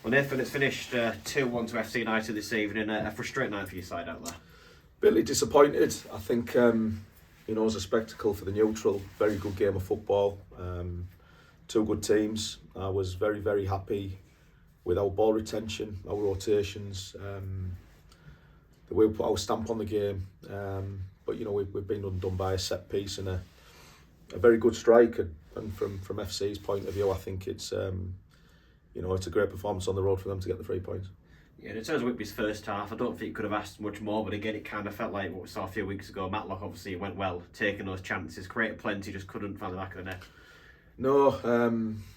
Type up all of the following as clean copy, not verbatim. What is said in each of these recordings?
Well, Nathan, it's finished 2-1 to FC United this evening. A frustrating night for your side out there. Bitterly disappointed. I think it was a spectacle for the neutral. Very good game of football. Two good teams. I was very, very happy with our ball retention, our rotations, the way we put our stamp on the game. But we've been undone by a set piece and a very good strike. And from FC's point of view, I think it's it's a great performance on the road for them to get the 3 points. Yeah, in terms of Whitby's first half, I don't think you could have asked much more, but again, it kind of felt like what we saw a few weeks ago. Matlock obviously went well, taking those chances, created plenty, just couldn't find the back of the net. No,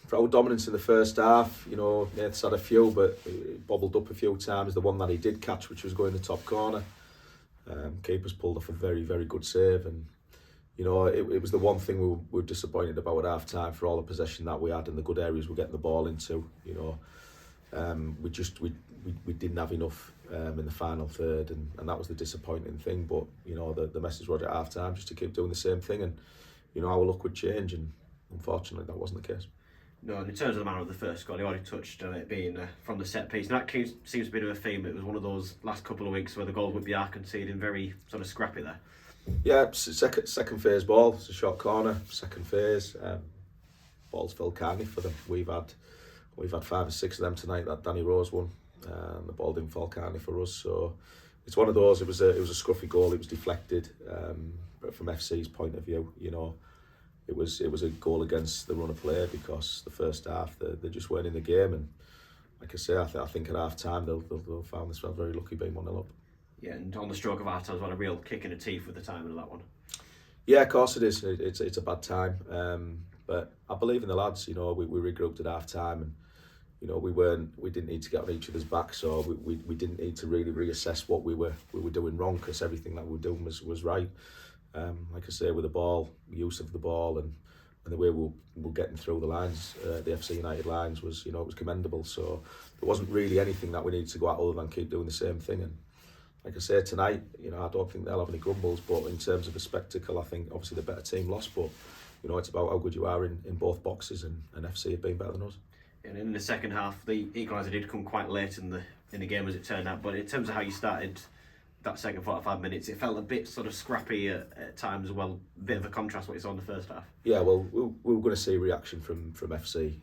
for our dominance in the first half, Nath's had a few, but it bobbled up a few times. The one that he did catch, which was going in the top corner, keeper's pulled off a very, very good save, and it was the one thing we were disappointed about at half time for all the possession that we had and the good areas we're getting the ball into. We didn't have enough in the final third, and that was the disappointing thing. But the message was at half time just to keep doing the same thing, and our luck would change, and unfortunately that wasn't the case. No, and in terms of the manner of the first goal, you already touched on it being from the set piece. And that seems to be a theme. It was one of those last couple of weeks where the goals would be conceding, very sort of scrappy there. Yeah, second phase ball. It's a short corner. Second phase, balls fell kindly for them. We've had 5 or 6 of them tonight. That Danny Rose one, the ball didn't fall kindly for us. So it's one of those. It was a scruffy goal. It was deflected. But from FC's point of view, it was a goal against the run of play, because the first half they just weren't in the game. And like I say, I think at half time they'll find themselves very lucky being 1-0 up. Yeah, and on the stroke of half time as well, a real kick in the teeth with the timing of that one. Yeah, of course it is. It's a bad time, but I believe in the lads. We regrouped at half time, and we didn't need to get on each other's back, so we didn't need to really reassess what we were doing wrong, because everything that we were doing was right. Like I say, with the ball, use of the ball, and the way we were getting through the lines, the FC United lines was it was commendable. So there wasn't really anything that we needed to go at other than keep doing the same thing. And like I say, tonight, I don't think they'll have any grumbles, but in terms of a spectacle, I think obviously the better team lost, but it's about how good you are in both boxes, and FC have been better than us. And in the second half, the equaliser did come quite late in the game, as it turned out, but in terms of how you started that second 45 minutes, it felt a bit sort of scrappy at times as well, a bit of a contrast what you saw in the first half. Yeah, well, we were going to see a reaction from FC.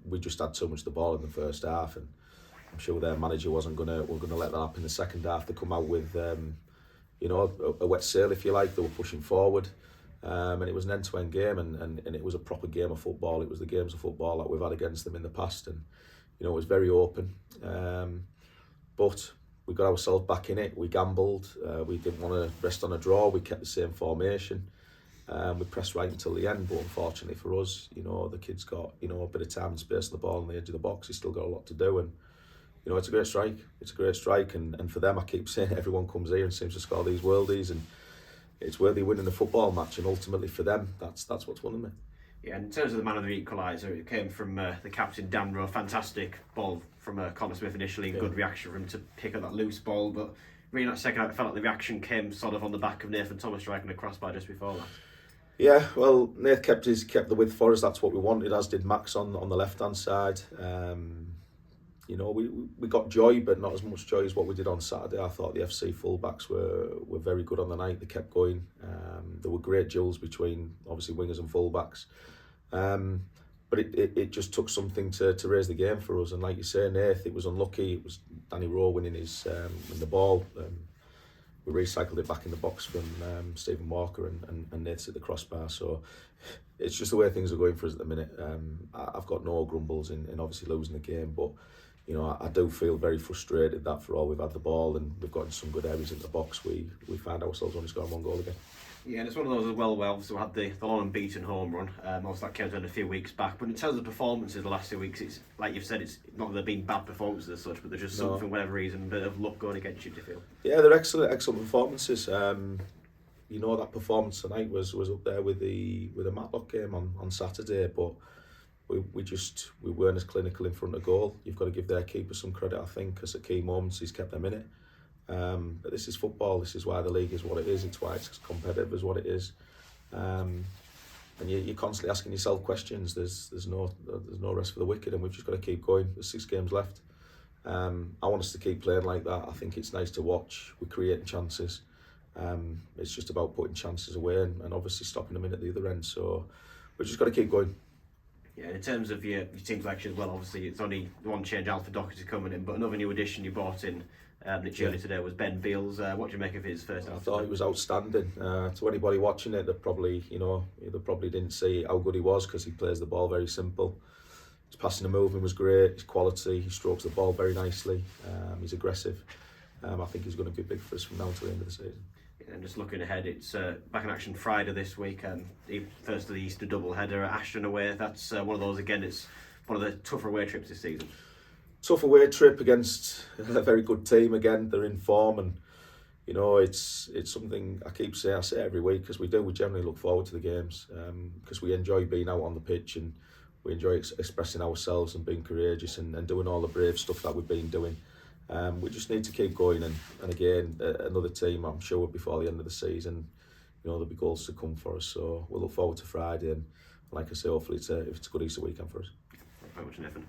We just had too much of the ball in the first half, and I'm sure their manager wasn't going to let that happen in the second half. They come out with a wet sail, if you like. They were pushing forward, and it was an end-to-end game, and it was a proper game of football. It was the games of football that we've had against them in the past, and it was very open, but we got ourselves back in it. We gambled. We didn't want to rest on a draw. We kept the same formation. We pressed right until the end, but unfortunately for us, the kid's got a bit of time and space on the ball on the edge of the box. He's still got a lot to do, and it's a great strike. It's a great strike, and for them, I keep saying, everyone comes here and seems to score these worldies, and it's worthy winning the football match, and ultimately for them, that's what's won them. Yeah, in terms of the man of the equaliser, it came from the captain, Dan Rowe. Fantastic ball from Connor Smith initially, good reaction from him to pick up that loose ball, but really in that second half, it felt like the reaction came sort of on the back of Nathan Thomas striking a crossbar just before that. Yeah, well, Nath kept the width for us. That's what we wanted, as did Max on the left-hand side. We got joy, but not as much joy as what we did on Saturday. I thought the FC fullbacks were very good on the night. They kept going. There were great duels between, obviously, wingers and fullbacks. But it just took something to raise the game for us. And like you say, Nath, it was unlucky. It was Danny Rowe winning in the ball. We recycled it back in the box from Stephen Walker, and Nath's at the crossbar. So it's just the way things are going for us at the minute. I've got no grumbles in obviously losing the game, but I do feel very frustrated that for all we've had the ball and we've gotten some good areas in the box, we find ourselves only scoring 1 goal again. Yeah, and it's one of those as well where obviously we had the long unbeaten home run. Obviously that came down a few weeks back, but in terms of performances the last 2 weeks, it's like you've said, it's not that they've been bad performances as such, but there's just something for whatever reason, a bit of luck going against you, do you feel? Yeah, they're excellent performances. That performance tonight was up there with the Matlock game on Saturday, but we weren't as clinical in front of goal. You've got to give their keeper some credit, I think, because at key moments he's kept them in it. But this is football. This is why the league is what it is. It's why it's as competitive as what it is. and you're constantly asking yourself questions. There's no rest for the wicked, and we've just got to keep going. There's 6 games left. I want us to keep playing like that. I think it's nice to watch. We're creating chances. It's just about putting chances away and obviously stopping them in at the other end. So we've just got to keep going. Yeah, in terms of your team selection as well, obviously it's only one change. Alfred Docherty coming in, but another new addition you bought in literally today was Ben Beals. What do you make of his first? I thought he was outstanding. To anybody watching it, they probably didn't see how good he was, because he plays the ball very simple. His passing and movement was great. His quality, he strokes the ball very nicely. He's aggressive. I think he's going to be big for us from now to the end of the season. And just looking ahead, it's back in action Friday this week. First of the Easter double header at Ashton away. That's one of those, again, it's one of the tougher away trips this season. Tough away trip against a very good team again. They're in form, and it's something I say every week, because we generally look forward to the games, because we enjoy being out on the pitch, and we enjoy expressing ourselves and being courageous and doing all the brave stuff that we've been doing. We just need to keep going, and again, another team, I'm sure before the end of the season, there'll be goals to come for us. So we'll look forward to Friday, and like I say, hopefully it's a good Easter weekend for us. Thank you very much, Nathan.